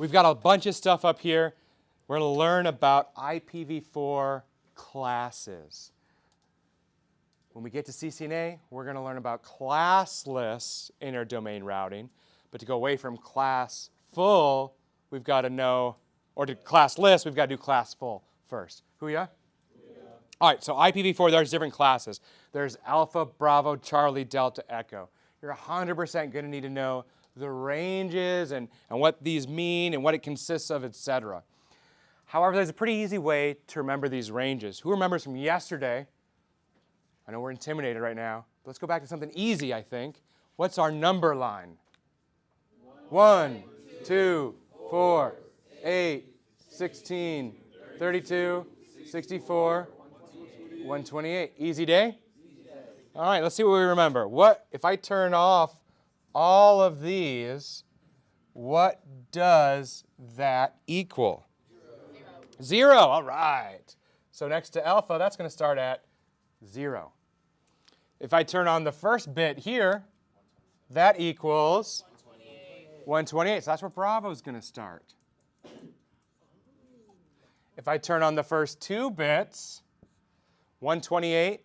We've got a bunch of stuff up here. We're going to learn about IPv4 classes. When we get to CCNA, we're going to learn about classless interdomain routing. But to go away from classful, we've got to know, or to classless, we've got to do classful first. Who are you? All right, so IPv4, there's different classes. There's Alpha, Bravo, Charlie, Delta, Echo. You're 100% going to need to know the ranges and what these mean and what it consists of, etc. However, there's a pretty easy way to remember these ranges. Who remembers from yesterday? I know we're intimidated right now. But let's go back to something easy, I think. What's our number line? 1, 2, 4, 8, 16, 32, 64, 128. Easy day? All right, let's see what we remember. What if I turn off all of these, what does that equal? 0. All right. So next to alpha, that's going to start at 0. If I turn on the first bit here, that equals 128. So that's where Bravo is going to start. If I turn on the first 2 bits, 128,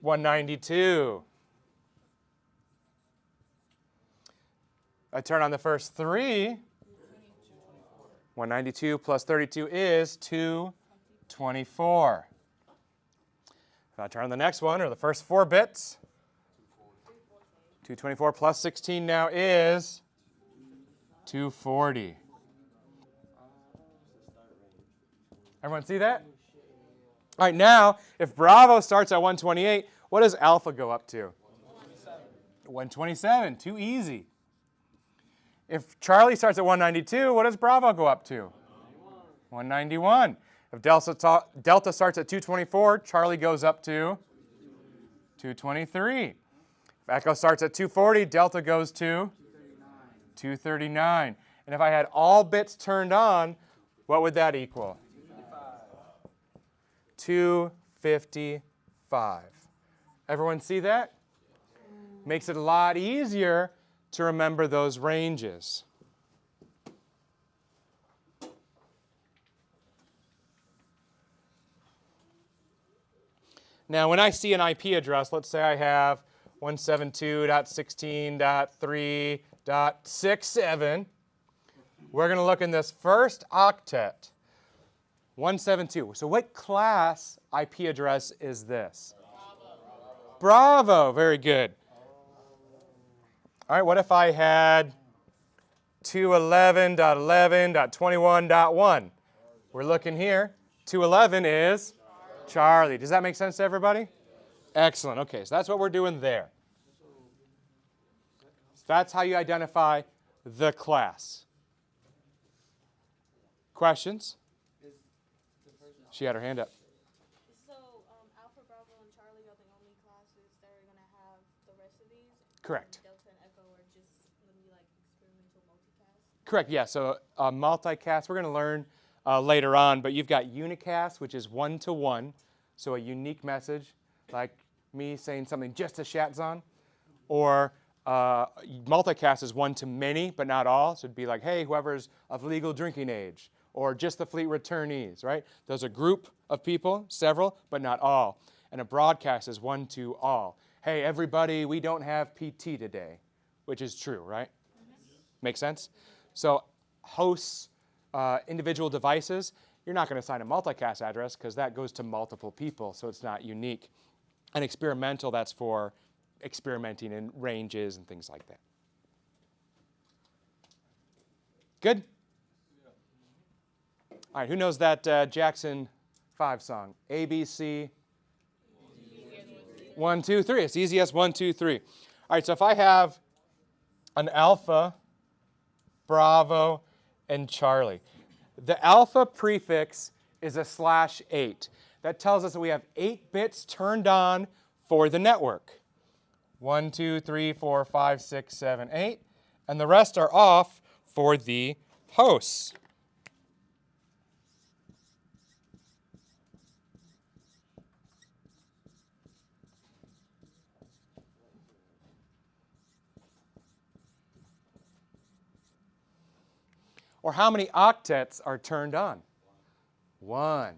192. I turn on the first 3, 192 plus 32 is 224. If I turn on the next one, or the first 4 bits, 224 plus 16 now is 240. Everyone see that? All right, now, if Bravo starts at 128, what does Alpha go up to? 127. Too easy. If Charlie starts at 192, what does Bravo go up to? 191. If Delta starts at 224, Charlie goes up to 223. If Echo starts at 240, Delta goes to 239. And if I had all bits turned on, what would that equal? 255. Everyone see that? Makes it a lot easier to remember those ranges. Now, when I see an IP address, let's say I have 172.16.3.67, we're going to look in this first octet. 172. So what class IP address is this? Bravo. Very good. All right, what if I had 211.11.21.1? We're looking here. 211 is Charlie. Does that make sense to everybody? Excellent. Okay, so that's what we're doing there. So that's how you identify the class. Questions? She had her hand up. So Alpha, Bravo, and Charlie are the only classes that are going to have the rest of these? Correct. Delta and Echo are just going to be like experimental multicast? Correct, yeah. So multicast, we're going to learn later on, but you've got unicast, which is 1-to-1, so a unique message, like me saying something just to Shatzon, or multicast is 1-to-many, but not all, so it'd be like, hey, whoever's of legal drinking age, or just the fleet returnees, right? Those are a group of people, several, but not all. And a broadcast is 1-to-all. Hey, everybody, we don't have PT today, which is true, right? Make sense? So hosts, individual devices, you're not going to assign a multicast address because that goes to multiple people, so it's not unique. And experimental, that's for experimenting in ranges and things like that. Good? All right, who knows that Jackson 5 song? A, B, C, 1, 2, 3. It's easy as 1, 2, 3. All right, so if I have an Alpha, Bravo, and Charlie. The alpha prefix is a /8. That tells us that we have 8 bits turned on for the network. 1, 2, 3, 4, 5, 6, 7, 8. And the rest are off for the hosts. Or how many octets are turned on? 1.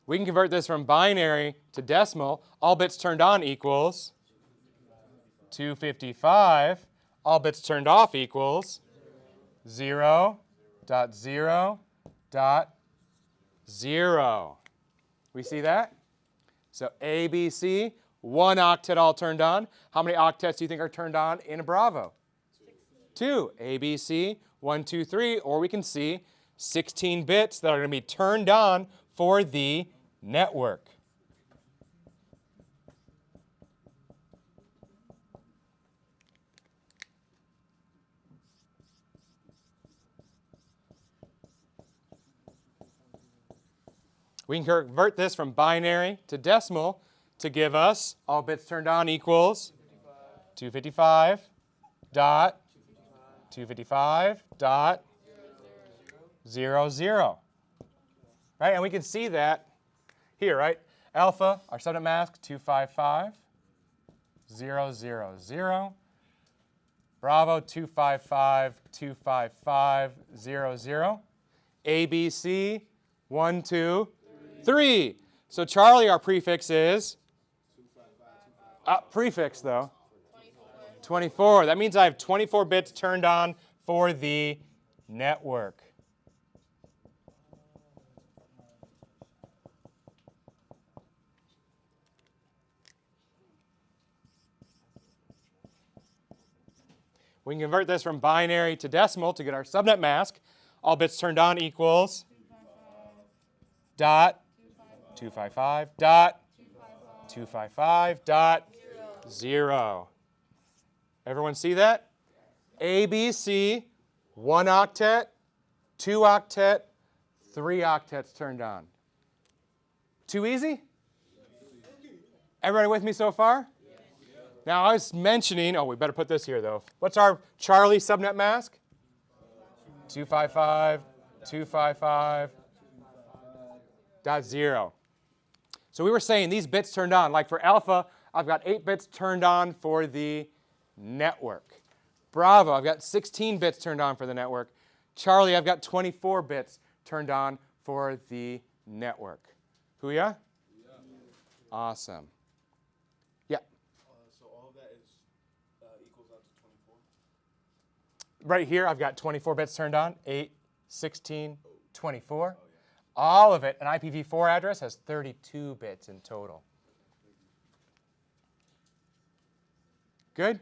We can convert this from binary to decimal. All bits turned on equals 255. All bits turned off equals 0.0.0. We see that? So A, B, C, 1 octet all turned on. How many octets do you think are turned on in a Bravo? 2. A, B, C, 1, 2, 3. Or we can see 16 bits that are going to be turned on for the network. We can convert this from binary to decimal to give us all bits turned on equals 255 dot 255 dot 00. Right, and we can see that here, right? Alpha, our subnet mask, 255 000. Bravo, 255 255 00. ABC, 1, 2, 3. So Charlie, our prefix is? Prefix, though. 24. That means I have 24 bits turned on for the network. We can convert this from binary to decimal to get our subnet mask. All bits turned on equals dot 255 dot 255 dot 0. Everyone see that? ABC, 1 octet, 2 octet, 3 octets turned on. Too easy? Everybody with me so far? Now I was mentioning, we better put this here though. What's our Charlie subnet mask? 255, 255, dot 0. So we were saying these bits turned on. Like for alpha, I've got 8 bits turned on for the network. Bravo, I've got 16 bits turned on for the network. Charlie, I've got 24 bits turned on for the network. Who ya? Yeah. Awesome. Yeah. So all of that is equals out to 24? Right here, I've got 24 bits turned on. 8, 16, 24. All of it, an IPv4 address has 32 bits in total. Good?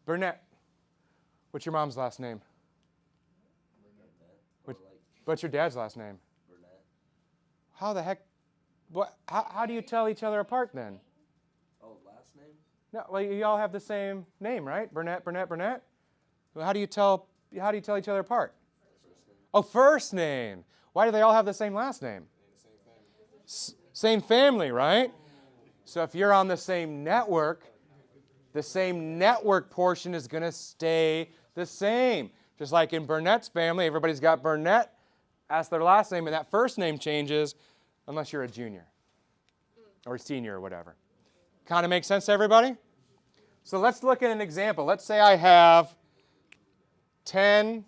Burnett, what's your mom's last name? What's your dad's last name? Burnett. How the heck? How do you tell each other apart then? Oh, last name? No, well, you all have the same name, right? Burnett, Burnett, Burnett. Well, how do you tell each other apart? First name. Oh, first name. Why do they all have the same last name? Same family, right? So if you're on the same network portion is going to stay the same. Just like in Burnett's family, everybody's got Burnett. Ask their last name, and that first name changes unless you're a junior or senior or whatever. Kind of makes sense to everybody? So let's look at an example. Let's say I have 10.000.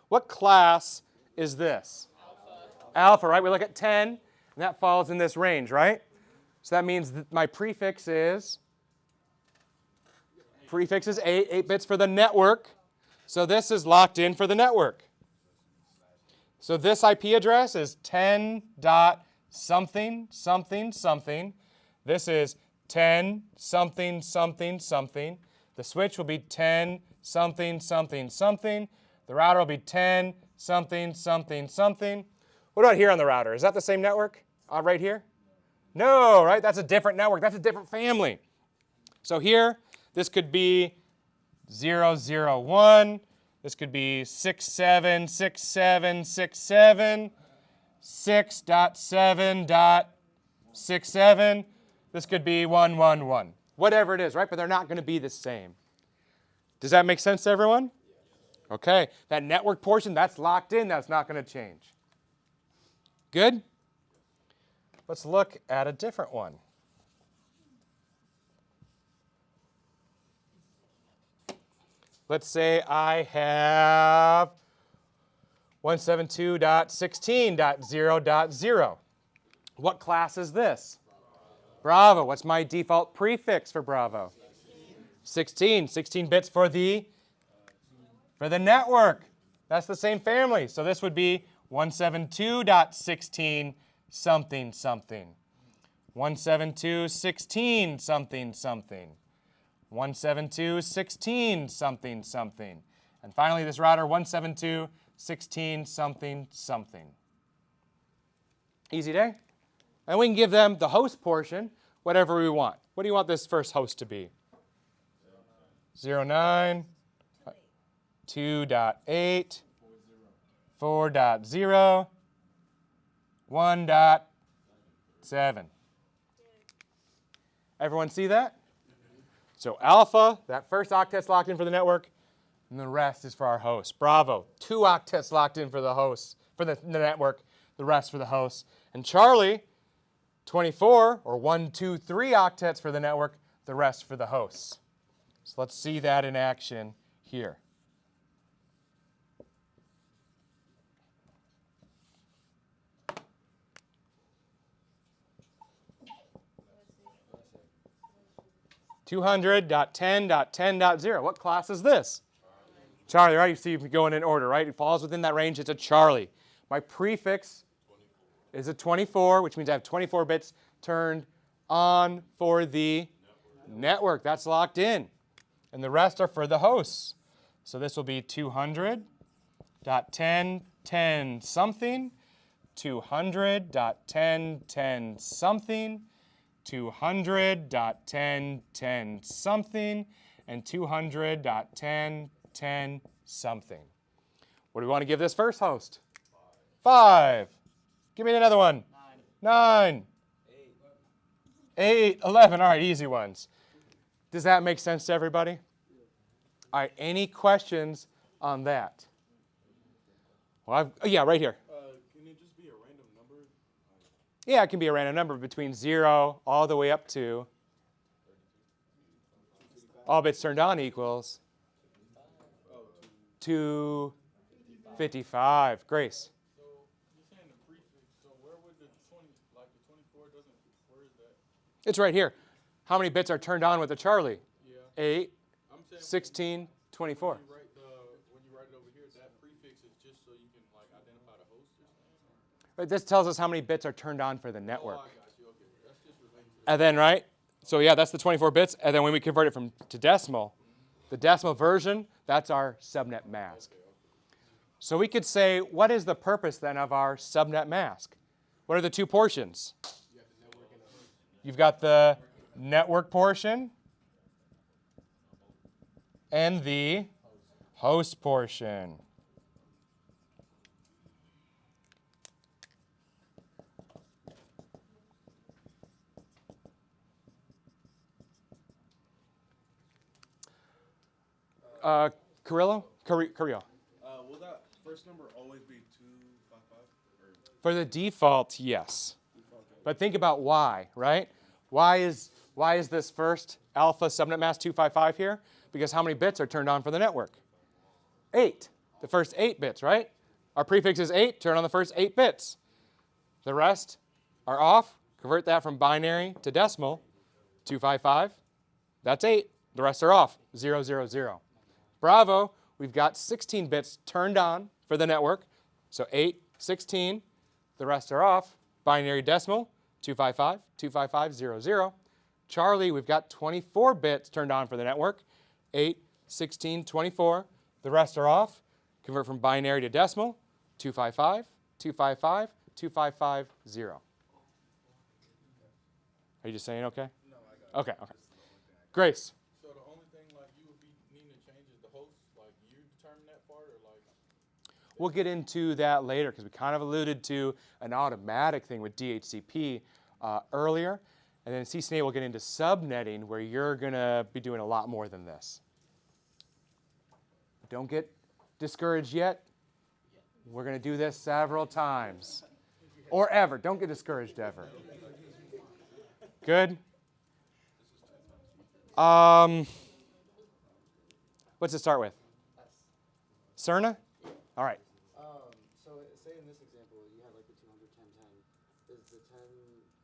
What class is this? Alpha, right? We look at 10, and that falls in this range, right? So that means that my prefix is 8 bits for the network. So this is locked in for the network. So this IP address is 10 dot something, something, something. This is 10 something, something, something. The switch will be 10 something, something, something. The router will be 10 something, something, something. What about here on the router? Is that the same network right here? No, right? That's a different network. That's a different family. So here, this could be 001. This could be 676767, 6.7.67. This could be 111. Whatever it is, right? But they're not going to be the same. Does that make sense to everyone? Okay. That network portion, that's locked in. That's not going to change. Good? Let's look at a different one. Let's say I have 172.16.0.0. What class is this? Bravo. What's my default prefix for Bravo? 16. 16 bits for the network. That's the same family. So this would be 172.16 something something. 172.16 something something. 172.16 something something. And finally this router 172.16 something something. Easy day? And we can give them the host portion, whatever we want. What do you want this first host to be? 09, 2.8, 4.0, 1.7. Everyone see that? So alpha, that first octet's locked in for the network, and the rest is for our host. Bravo, 2 octets locked in for the host, for the network, the rest for the host. And Charlie, 24, or 1, 2, 3 octets for the network, the rest for the hosts. So let's see that in action here. .10.10.0. What class is this? Charlie, right? You see if you going in order, right? It falls within that range. It's a Charlie. My prefix is a 24, which means I have 24 bits turned on for the network. That's locked in. And the rest are for the hosts. So this will be 200.10.10 something, 200.10.10 something, 200.10.10 something, and 200.10.10 something. What do we want to give this first host? 5. Give me another one. 9. 8. 11. All right, easy ones. Does that make sense to everybody? All right, any questions on that? Well, yeah, right here. Can it just be a random number? Yeah, it can be a random number between 0 all the way up to all bits turned on equals 255. Grace. So you're saying the prefix. So where would the 20, like the 24 doesn't? Where is that? It's right here. How many bits are turned on with a Charlie? Yeah. 8, I'm saying 16, 24. when you write it over here, that prefix is just so you can like identify the host or something. Right, this tells us how many bits are turned on for the network. Oh, I got you. Okay, that's just related to And then, right? So yeah, that's the 24 bits. And then when we convert it to decimal, the decimal version, that's our subnet mask. So we could say, what is the purpose then of our subnet mask? What are the two portions? You've got the network portion and the host portion. Carrillo? Carrillo. Will that first number always be 255? For the default, yes. But think about why, right? Why is this first alpha subnet mask 255 here? Because how many bits are turned on for the network? 8. The first 8 bits, right? Our prefix is 8. Turn on the first 8 bits. The rest are off. Convert that from binary to decimal. 255. That's 8. The rest are off. 0, 0, 0. Bravo. We've got 16 bits turned on for the network. So 8, 16. The rest are off. Binary decimal. 255, 255, 0, 0. Charlie, we've got 24 bits turned on for the network. 8, 16, 24. The rest are off. Convert from binary to decimal. 255, 255, 255, 0. Are you just saying okay? No, I got Okay, okay. Grace. So the only thing like you would be needing to change is the host. Like you determine that part, or like. We'll get into that later because we kind of alluded to an automatic thing with DHCP earlier. And then CCNA will get into subnetting where you're going to be doing a lot more than this. Don't get discouraged yet. We're going to do this several times. Or ever. Don't get discouraged ever. Good? Let's What's it start with? S. Cerna? All right. So say in this example, you had like the 210, 10. Is the 10,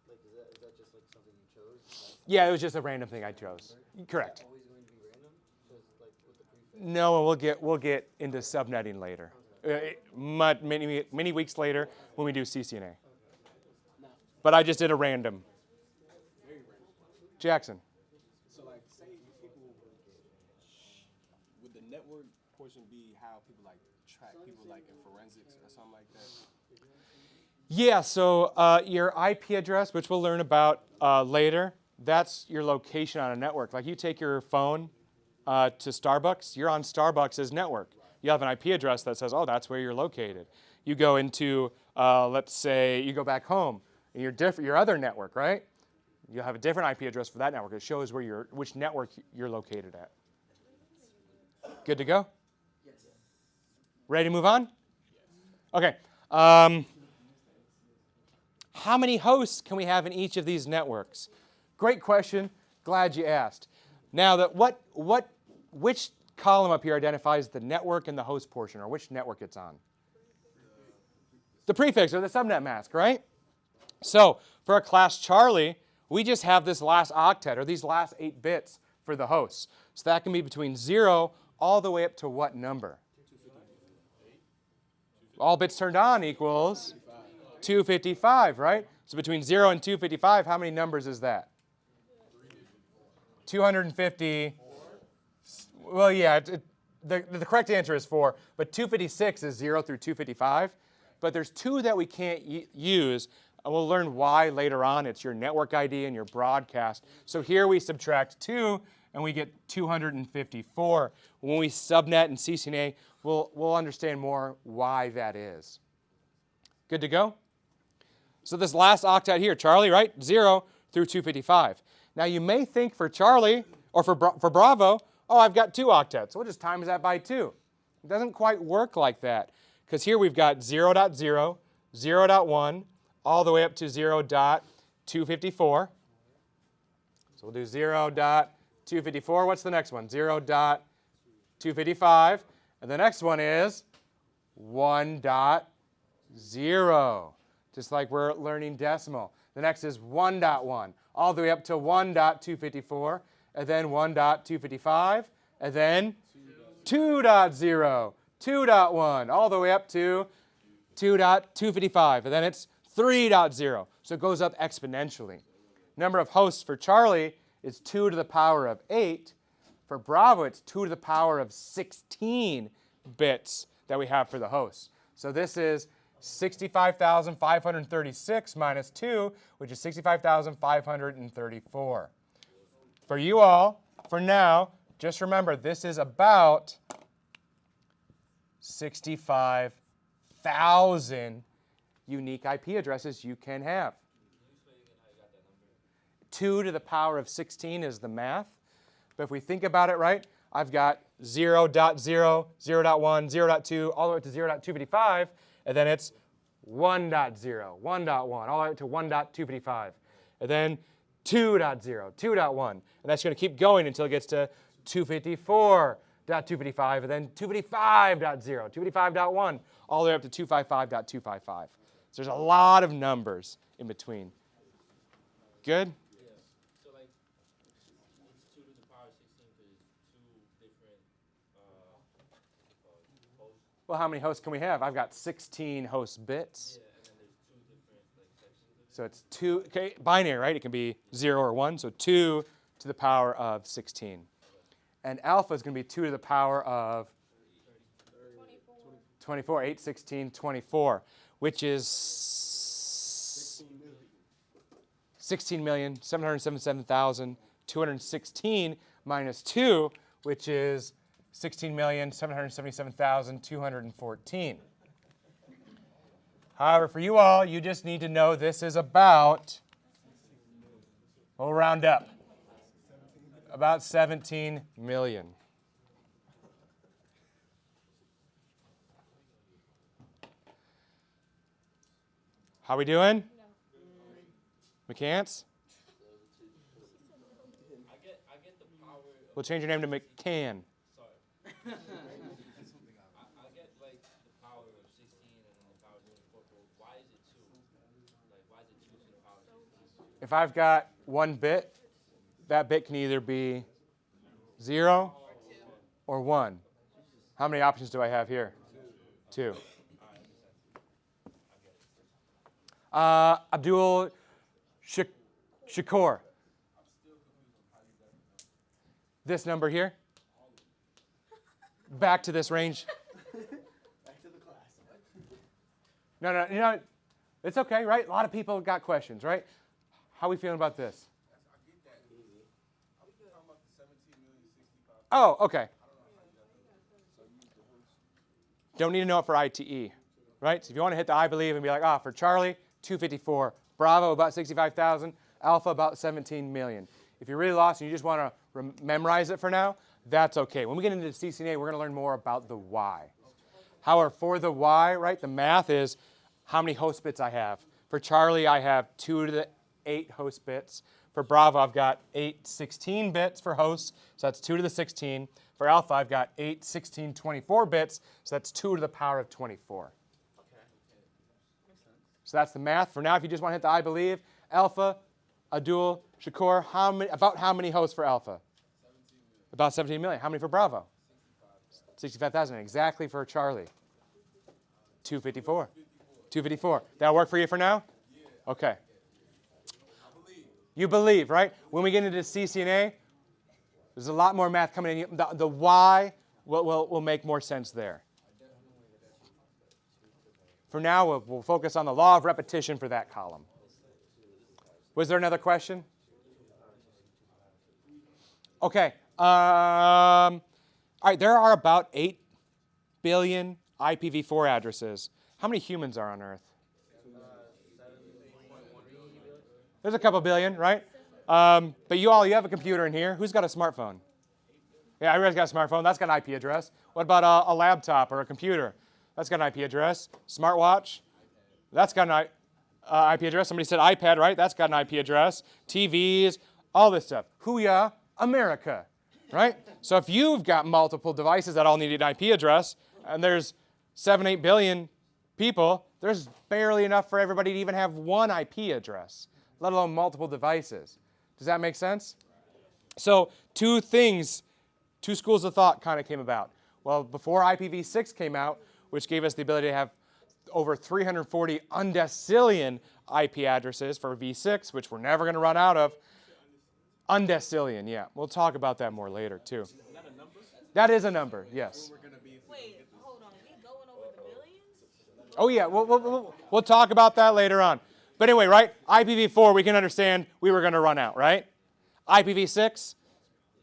like, is that just like something you chose? Yeah, it was just a random thing I chose. Correct. Is that always going to be random? Just like with the prefix? No, and we'll get into subnetting later. Many weeks later when we do CCNA. But I just did a random. Very random. Jackson. So, like, say people, would the network portion be how people, like, track people, like, in forensics or something like that? Yeah, so your IP address, which we'll learn about later, that's your location on a network. Like you take your phone to Starbucks, you're on Starbucks' network. You have an IP address that says, oh, that's where you're located. You go into, let's say, you go back home, and your other network, right? You have a different IP address for that network. It shows which network you're located at. Good to go? Yes. Ready to move on? Okay. How many hosts can we have in each of these networks? Great question. Glad you asked. Now, which column up here identifies the network and the host portion, or which network it's on? The prefix or the subnet mask, right? So for a class Charlie, we just have this last octet, or these last 8 bits for the hosts. So that can be between 0 all the way up to what number? All bits turned on equals 255, right? So between 0 and 255, how many numbers is that? 250. Well, yeah, the correct answer is 4, but 256 is 0 through 255. But there's 2 that we can't use, and we'll learn why later on. It's your network ID and your broadcast. So here we subtract 2, and we get 254. When we subnet and CCNA, we'll understand more why that is. Good to go? So this last octet here, Charlie, right? 0 through 255. Now you may think for Charlie, or for Bravo, oh, I've got 2 octets. We'll just times that by 2. It doesn't quite work like that. Because here we've got 0.0, 0.1, all the way up to 0.254. So we'll do 0.254. What's the next one? 0.255. And the next one is 1.0. Just like we're learning decimal. The next is 1.1, all the way up to 1.254, and then 1.255, and then 2.0, 2.1, all the way up to 2.255, and then it's 3.0. So it goes up exponentially. Number of hosts for Charlie is 2 to the power of 8. For Bravo, it's 2 to the power of 16 bits that we have for the hosts. So this is 65,536 minus 2, which is 65,534. For you all, for now, just remember this is about 65,000 unique IP addresses you can have. 2 to the power of 16 is the math. But if we think about it right, I've got 0.0, 0.1, 0.2, all the way up to 0.255, and then it's 1.0, 1.1, all the way up to 1.255, and then 2.0, 2.1, and that's going to keep going until it gets to 254.255, and then 255.0, 255.1, all the way up to 255.255. So there's a lot of numbers in between. Good? So like it's 2 to the power of 16 because 2 different hosts. Well, how many hosts can we have? I've got 16 host bits. Yeah, and then there's 2 different like sections of it. So it's 2, okay, binary, right? It can be 0 or 1, so 2 to the power of 16. And alpha is going to be 2 to the power of 24, 8, 16, 24, which is 16,777,216 minus 2, which is 16,777,214. However, for you all, you just need to know this is about, we'll round up, about 17 million. How we doing? McCants? I get the power. We'll change your name to McCann. Sorry. I get like the power of 16 and then the power of 24, but why is it 2? Like, why is it 2 to the power of 16? If I've got 1 bit, that bit can either be 0 or 1. How many options do I have here? 2. Abdul Shakur. This number here. Back to this range. Back to the class. No, you know, it's okay, right? A lot of people got questions, right? How are we feeling about this? I get that. I'm talking about the 17,065,000. Oh, okay. Don't need to know it for ITE, right? So if you want to hit the I believe and be like, for Charlie, 254. Bravo, about 65,000. Alpha, about 17 million. If you're really lost and you just want to memorize it for now, that's okay. When we get into CCNA, we're going to learn more about the why. However, for the why, right, the math is how many host bits I have. For Charlie, I have 2 to the 8 host bits. For Bravo, I've got 8 16 bits for hosts, so that's 2 to the 16. For Alpha, I've got 8 16 24 bits, so that's 2 to the power of 24. Okay. Makes sense. So that's the math. For now, if you just want to hit the I believe, Alpha, Abdul, Shakur, about how many hosts for Alpha? 17 million. About 17 million. How many for Bravo? 65,000. Exactly for Charlie. 254. 254. That'll work for you for now? Yeah. Okay. I believe. You believe, right? When we get into CCNA, there's a lot more math coming in. The why will make more sense there. For now, we'll focus on the law of repetition for that column. Was there another question? Okay. All right, there are about 8 billion IPv4 addresses. How many humans are on Earth? There's a couple billion, right? But you have a computer in here. Who's got a smartphone? Yeah, everybody's got a smartphone. That's got an IP address. What about a laptop or a computer? That's got an IP address. Smartwatch? That's got an IP address. Somebody said iPad, right? That's got an IP address. TVs, all this stuff. Hoo-yah, America, right? So if you've got multiple devices that all need an IP address, and there's 7, 8 billion people, there's barely enough for everybody to even have one IP address, let alone multiple devices. Does that make sense? So 2 schools of thought kind of came about. Well, before IPv6 came out, which gave us the ability to have over 340 undecillion IP addresses for V6, which we're never going to run out of. Undecillion, yeah. We'll talk about that more later, too. Is that a number? That is a number, yes. We're gonna be if we Wait, hold on. Are we going over the billions? Oh, yeah, we'll talk about that later on. But anyway, right, IPv4, we can understand we were going to run out, right? IPv6,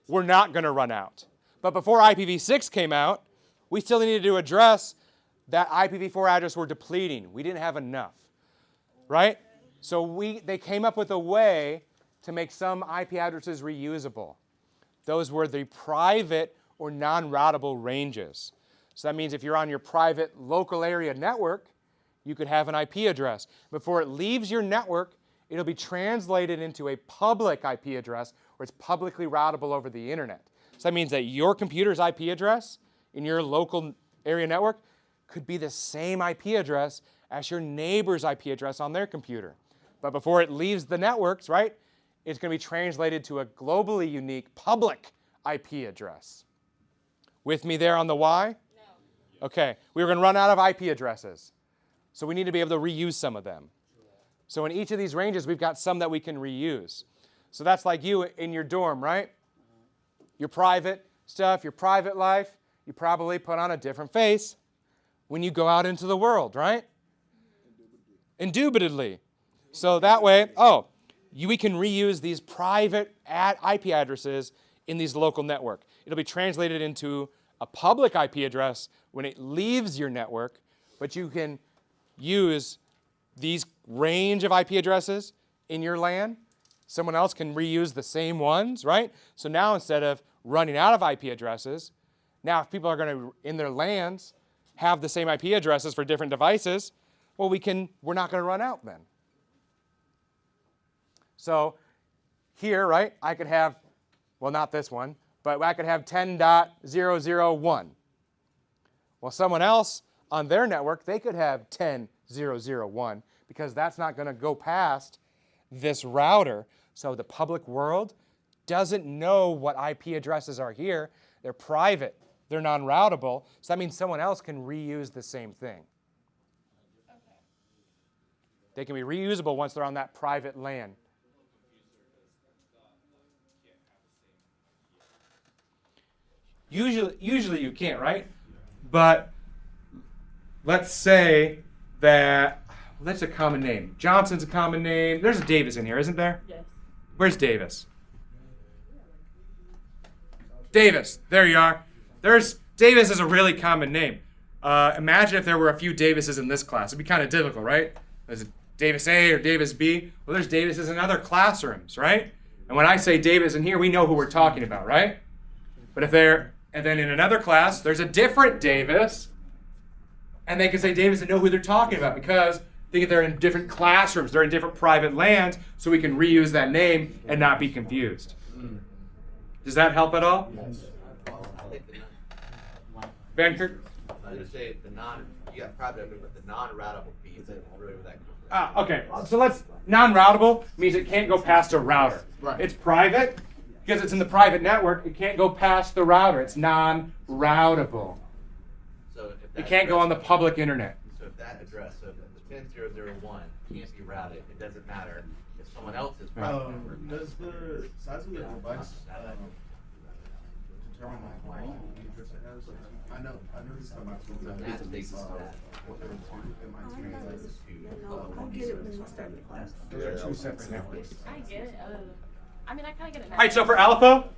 we're not going to run out. But before IPv6 came out, we still needed to address that IPv4 address we're depleting. We didn't have enough, right? So they came up with a way to make some IP addresses reusable. Those were the private or non-routable ranges. So that means if you're on your private local area network, you could have an IP address. Before it leaves your network, it'll be translated into a public IP address where it's publicly routable over the internet. So that means that your computer's IP address in your local area network could be the same IP address as your neighbor's IP address on their computer. But before it leaves the networks, right, it's going to be translated to a globally unique public IP address. With me there on the why? No. Okay, we were going to run out of IP addresses. So we need to be able to reuse some of them. So in each of these ranges, we've got some that we can reuse. So that's like you in your dorm, right? Your private stuff, your private life, you probably put on a different face when you go out into the world, right? Indubitably. So that way, we can reuse these private IP addresses in these local network. It'll be translated into a public IP address when it leaves your network, but you can use these range of IP addresses in your LAN. Someone else can reuse the same ones, right? So now instead of running out of IP addresses, now if people are going to, in their LANs, have the same IP addresses for different devices, well, we're not going to run out then. So here, right, I could have, well, not this one, but I could have 10.001. Well, someone else on their network, they could have 10.001 because that's not going to go past this router. So the public world doesn't know what IP addresses are here. They're private. They're non-routable. So that means someone else can reuse the same thing. They can be reusable once they're on that private LAN. Usually you can't, right? But let's say that, well, that's a common name. Johnson's a common name. There's a Davis in here, isn't there? Yes. Where's Davis? Davis, there you are. Davis is a really common name. Imagine if there were a few Davises in this class. It'd be kind of difficult, right? There's a Davis A or Davis B. Well, there's Davises in other classrooms, right? And when I say Davis in here, we know who we're talking about, right? But and then in another class, there's a different Davis, and they can say Davis and know who they're talking about because they're in different classrooms, they're in different private LANs, so we can reuse that name and not be confused. Does that help at all? Van Kirk? I was gonna say you got private, but the non-routable piece is really where that comes in. Okay, so non-routable means it can't go past a router. Right. It's private, because it's in the private network, it can't go past the router. It's non-routable. So if It that can't go on the address- public internet. So if that address, so if the 10.001 can't be routed, it doesn't matter if someone else's private network. Does the size of the device determine how long the address it has? I know this time I That takes us to that. I'll get it when we start the class. Those are two separate networks. I get it. I mean, I kind of get it now. All right, so for alpha,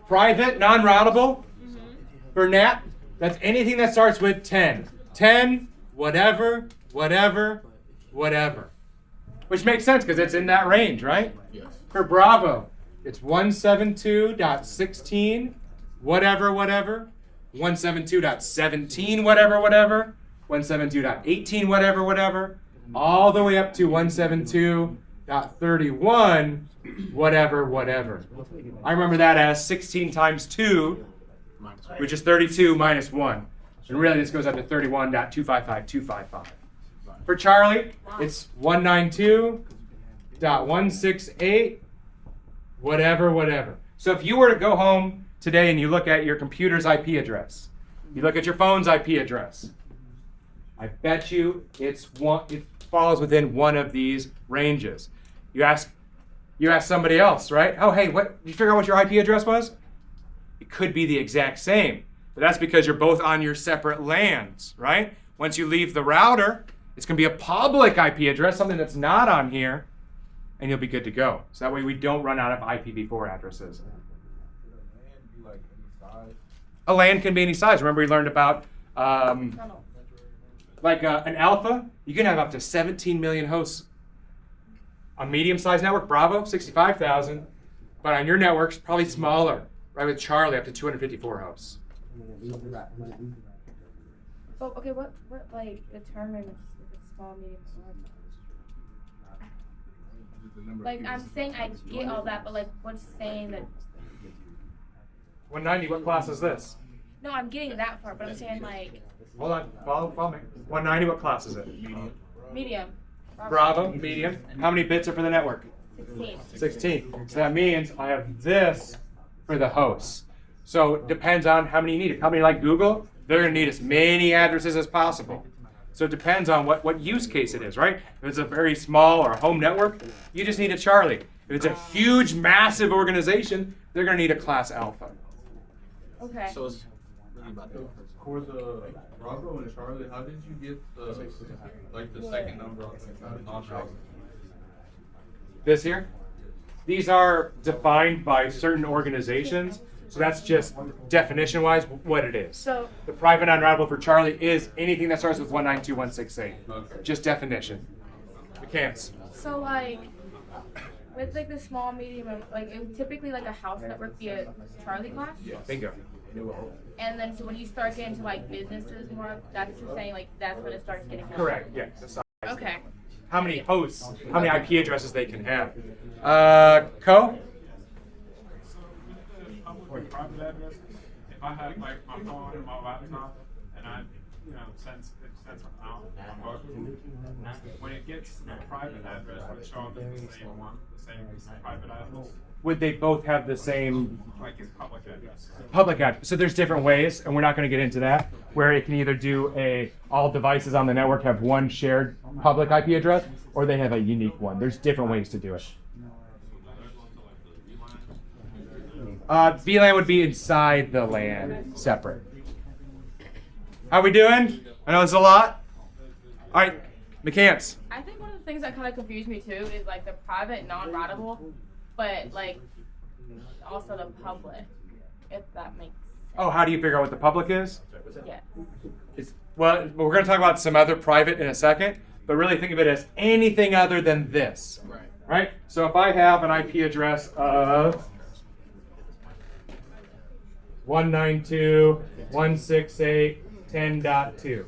private, non-routable. For nat, that's anything that starts with 10. 10, whatever, whatever, whatever. Which makes sense because it's in that range, right? Yes. For Bravo, it's 172.16, whatever, whatever. 172.17, whatever, whatever. 172.18, whatever, whatever. All the way up to 172.31, whatever, whatever. I remember that as 16 times 2, which is 32 minus 1. And really this goes up to 31.255255. For Charlie, it's 192.168, whatever, whatever. So if you were to go home today and you look at your computer's IP address, you look at your phone's IP address, I bet you it falls within one of these ranges. You ask somebody else, right? Oh, hey, did you figure out what your IP address was? It could be the exact same, but that's because you're both on your separate LANs, right? Once you leave the router, it's going to be a public IP address, something that's not on here, and you'll be good to go. So that way we don't run out of IPv4 addresses. A LAN can be any size. Remember we learned about an alpha, you can have up to 17 million hosts. A medium-sized network, Bravo, 65,000. But on your networks, probably smaller, right? With Charlie, up to 254 hosts. Oh, okay, what like determines if it's small, medium, large? Like I'm saying I get all that, but like what's saying that? 190, what class is this? No, I'm getting that part, but I'm saying like Hold on, follow me. 190, what class is it? medium. Bravo, medium. How many bits are for the network? 16. 16. So that means I have this for the hosts. So it depends on how many you need. If company like Google, they're going to need as many addresses as possible. So it depends on what use case it is, right? If it's a very small or a home network, you just need a Charlie. If it's a huge, massive organization, they're going to need a class alpha. Okay. So it's really about the For the Bravo and Charlie, how did you get the second number on the non-routable? This here, these are defined by certain organizations. So that's just definition-wise what it is. So The private non-routable for Charlie is anything that starts with 192.168. Okay. Just definition. Mechanics. so like with like the small, medium, and like it would typically like a house network be a Charlie class. Bingo. And then so when you start getting to like businesses more, that's what you're saying like that's when it starts getting more. Correct. Yeah. The size. Okay. How many hosts? How many IP addresses they can have? Co. for the private address, if I have like my phone and my laptop, and I, send something out, but when it gets a private address, would it show up as the same one, the same private address? Would they both have the same Like it's public address. public address? So there's different ways, and we're not going to get into that, where it can either do all devices on the network have one shared public IP address, or they have a unique one. There's different ways to do it. VLAN would be inside the LAN, separate. How we doing? I know it's a lot. All right, McCants. I think one of the things that kind of confused me too is like the private non-routable, but like also the public, if that makes sense. Oh, how do you figure out what the public is? Yeah. Well, we're going to talk about some other private in a second, but really think of it as anything other than this. Right? So if I have an IP address of 192.168.10.2.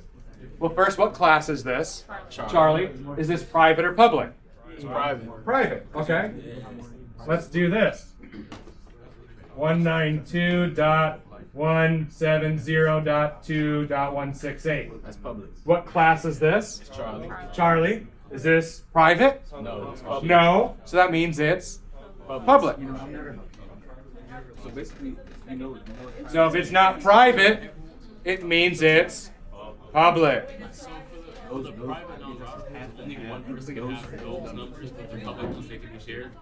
Well, first, what class is this? Charlie. Is this private or public? It's private. Private. Okay. Let's do this. 192.170.2.168. That's public. What class is this? Charlie. Charlie. Is this private? No, it's public. No. So that means it's public. So basically, So if it's not private, it means it's public. Those private non-routable, only one person can have those numbers, but the public ones, they can be shared.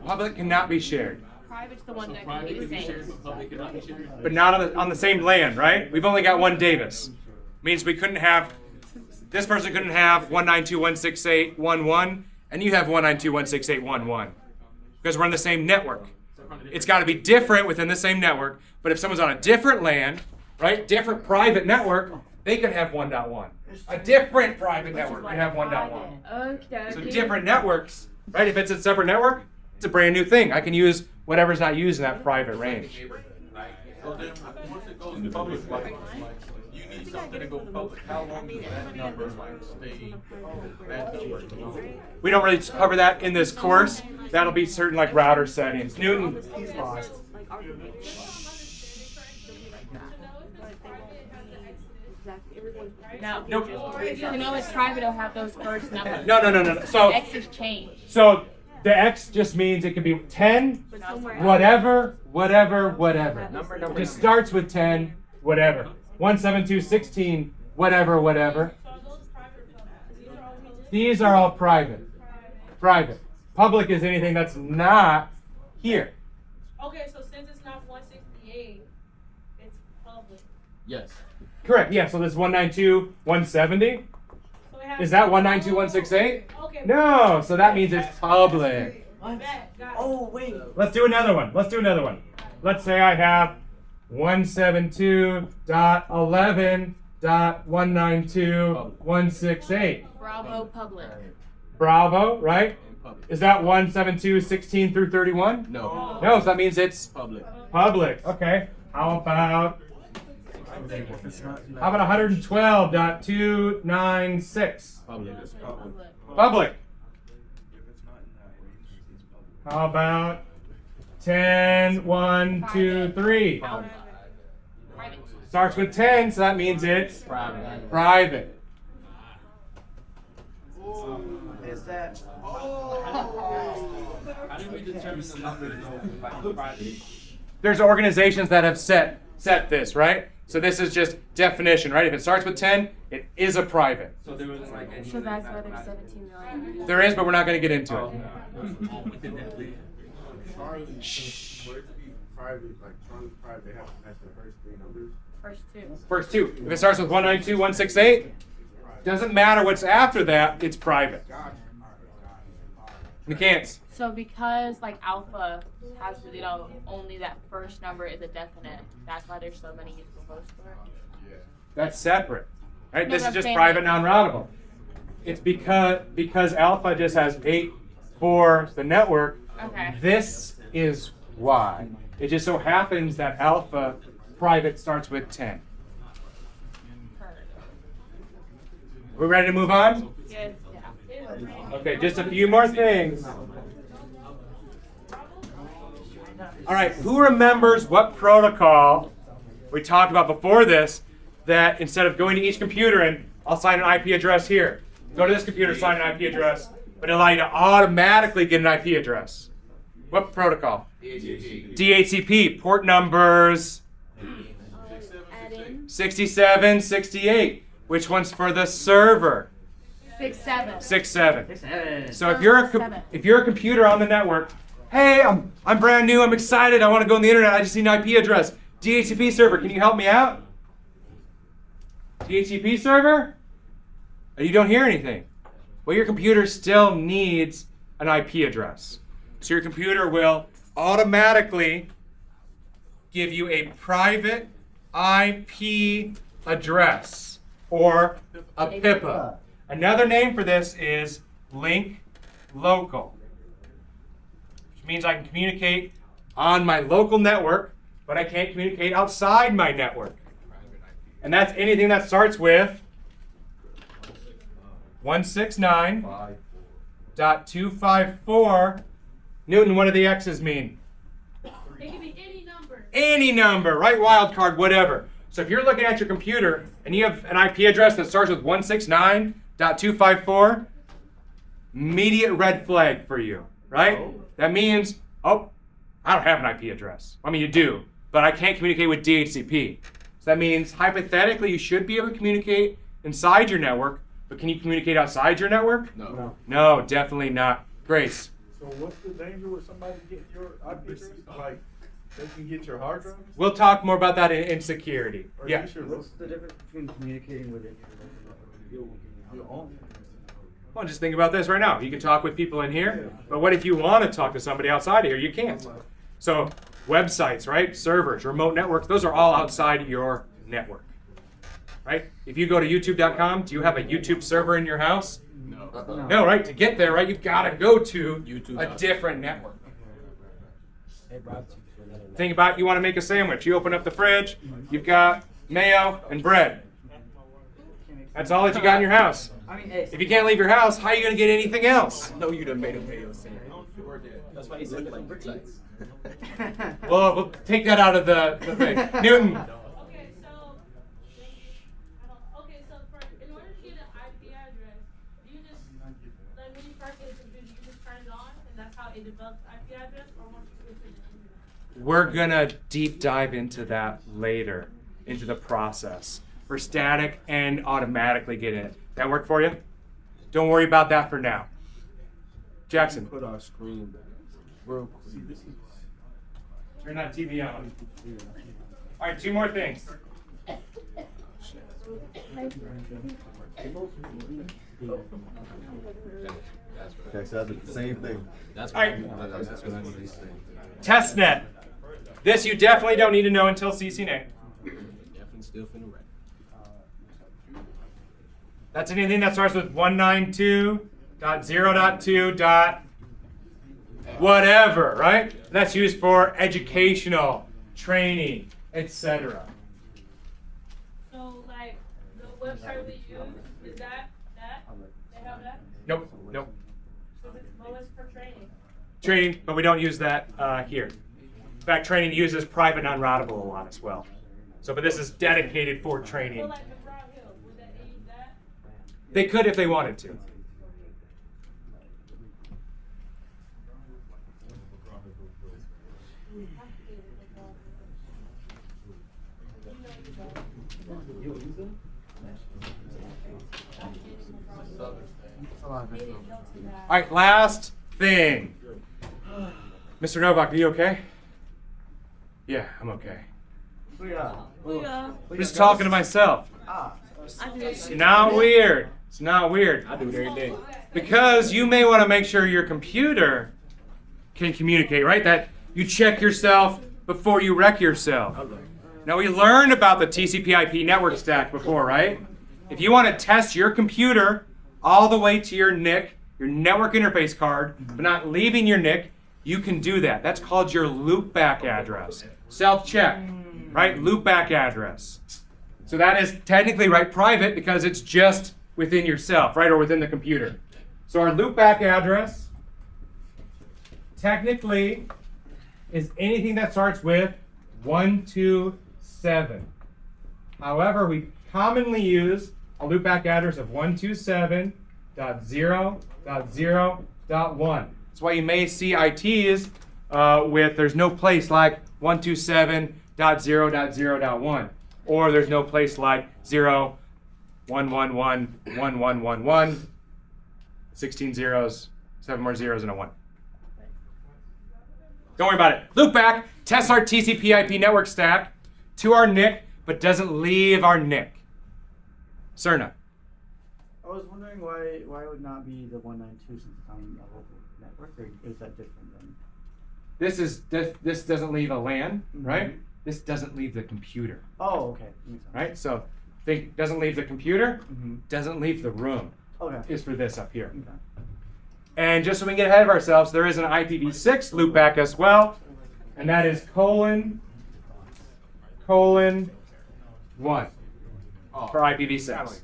Public cannot be shared, Private's the one So that can private be can the be shared, same. but public cannot be shared. but not on the same LAN, right? We've only got one Davis. Means we couldn't have, this person couldn't have 192.168.1.1, and you have 192.168.1.1, because we're on the same network. It's got to be different within the same network, but if someone's on a different LAN, right, different private network, they could have 1.1. A different private network could have 1.1. Okay. So different networks, right? If it's a separate network, it's a brand new thing. I can use whatever's not used in that private range. So then, once it goes public, like, you need something to go public. How long does that number like stay? That number. We don't really cover that in this course. That'll be certain like router settings. Newton. No. Nope. To know it's private, it'll have those first numbers. No. So, X is changed. so the X just means it can be 10, whatever. It just starts with 10, whatever. 172.16, whatever. These are all private. Private. Public is anything that's not here. Okay, so since it's not 168, it's public. yes. Correct. Yeah. So this 192.170. So it has Is that 192.168? Okay. No. So that means it's public. Got it. Oh, wait. Let's do another one. Let's say I have 172.11.192.168. Bravo public. Bravo, right? Is that 172.16 through 31? No. No, so that means it's Public. public. Okay. How about 112.296? Public. Public. How about 10.123? Private. Starts with 10, so that means it's Private. private. Is that? How did we determine the numbers of private? There's organizations that have set this, right? So this is just definition, right? If it starts with 10, it is a private. So there was like any. So that's why there's 17 million. There is, but we're not going to get into it. Charlie, for it to be private, like Charlie's private, they have to match the first three numbers. First two. First two. If it starts with 192.168, doesn't matter what's after that, it's private. You can't. So because like alpha has only that first number is a definite, that's why there's so many useful hosts for it. That's separate. Right? No, This but is just I'm saying private like- non-routable. It's because alpha just has 8 for the network. Okay. This is why. It just so happens that alpha private starts with 10. We ready to move on? Yes. Yeah. Okay, just a few more things. All right, who remembers what protocol we talked about before this, that instead of going to each computer and I'll sign an IP address here, go to this computer, sign an IP address, but it allow you to automatically get an IP address? What protocol? DHCP. DHCP, port numbers 67, 68. Which one's for the server? 6-7. 6-7. So if you're a computer on the network, hey, I'm brand new, I'm excited, I want to go on the internet, I just need an IP address. DHCP server, can you help me out? DHCP server? Oh, you don't hear anything. Well, your computer still needs an IP address. So your computer will automatically give you a private IP address, or a PIPA. Another name for this is link local, which means I can communicate on my local network, but I can't communicate outside my network. And that's anything that starts with 169.254. Newton, what do the X's mean? It can be any number. Any number, right? Wildcard, whatever. So if you're looking at your computer and you have an IP address that starts with 169.254, immediate red flag for you, right? That means, oh, I don't have an IP address. I mean, you do, but I can't communicate with DHCP. So that means, hypothetically, you should be able to communicate inside your network, but can you communicate outside your network? No. No, definitely not. Grace. So what's the danger with somebody getting your IP address? Like, they can get your hard drive? We'll talk more about that in security. Or Yeah. just your What's the difference between communicating within your own? Well, just think about this right now. You can talk with people in here, but what if you want to talk to somebody outside of here? You can't. So websites, right? Servers, remote networks, those are all outside your network, right? If you go to youtube.com, do you have a YouTube server in your house? No. No, right? To get there, right, you've got to go to YouTube. a different network. Think about, you want to make a sandwich. You open up the fridge, you've got mayo and bread. That's all that you got in your house. If you can't leave your house, how are you going to get anything else? No, you done made a mayo sandwich. That's why he's looking like bricks. Well, we'll take that out of the thing. Newton. Okay, so in order to get an IP address, do you just, like when you first get a computer, you just turn it on, and that's how it develops IP address, or once you switch it? We're going to deep dive into that later, into the process. For static and automatically get in it. That work for you? Don't worry about that for now. Jackson. Put our screen back real quick. Turn that TV on. All right, two more things. Okay, so I did the same thing. That's All right. That's what I need to say. Testnet. This you definitely don't need to know until CCNA. Definitely still finna wreck. That's anything that starts with 192.0.2. Whatever, right? That's used for educational, training, etc. So, like, the website we use, is that? They have that? Nope. So, it's for training. Training, but we don't use that here. In fact, training uses private non-routable a lot as well. So, but this is dedicated for So, training. like, McGraw Hill, would they use that? They could if they wanted to. All right, last thing. Mr. Novak, are you okay? Yeah, I'm okay. I'm just talking to myself. It's not weird. It's not weird. I do it every day. Because you may want to make sure your computer can communicate, right? That you check yourself before you wreck yourself. Now, we learned about the TCP/IP network stack before, right? If you want to test your computer all the way to your NIC, your network interface card, but not leaving your NIC, you can do that. That's called your loopback address. Self-check, right? Loopback address. So that is technically, right, private because it's just within yourself, right, or within the computer. So our loopback address technically is anything that starts with 127. However, we commonly use a loopback address of 127.0.0.1. That's why you may see ITs with there's no place like 127.0.0.1, or there's no place like 0, 111, 1111, 16 zeros, 7 more zeros, and a 1. Don't worry about it. Loopback tests our TCP/IP network stack to our NIC, but doesn't leave our NIC. Cerna. I was wondering why it would not be the 192 since it's on a local network, or is that different then? This doesn't leave a LAN, right? This doesn't leave the computer. Oh, okay. Makes sense. Right? So think doesn't leave the computer, doesn't leave the room. Okay. Is for this up here. Okay. And just so we can get ahead of ourselves, there is an IPv6 loopback as well, and that is ::1 for IPv6.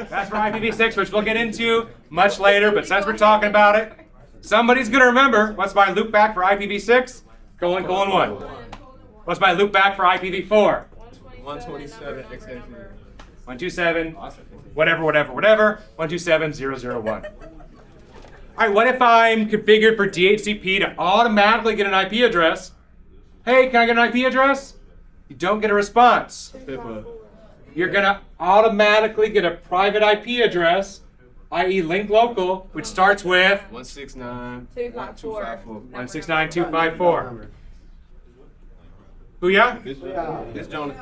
That's for IPv6, which we'll get into much later, but since we're talking about it, somebody's going to remember what's my loopback for IPv6? ::1. What's my loopback for IPv4? 127 XXX. 127, whatever, 127.0.0.1. All right, what if I'm configured for DHCP to automatically get an IP address? Hey, can I get an IP address? You don't get a response. You're going to automatically get a private IP address, i.e. link local, which starts with 169.254. 169.254. Booyah? It's Jonah.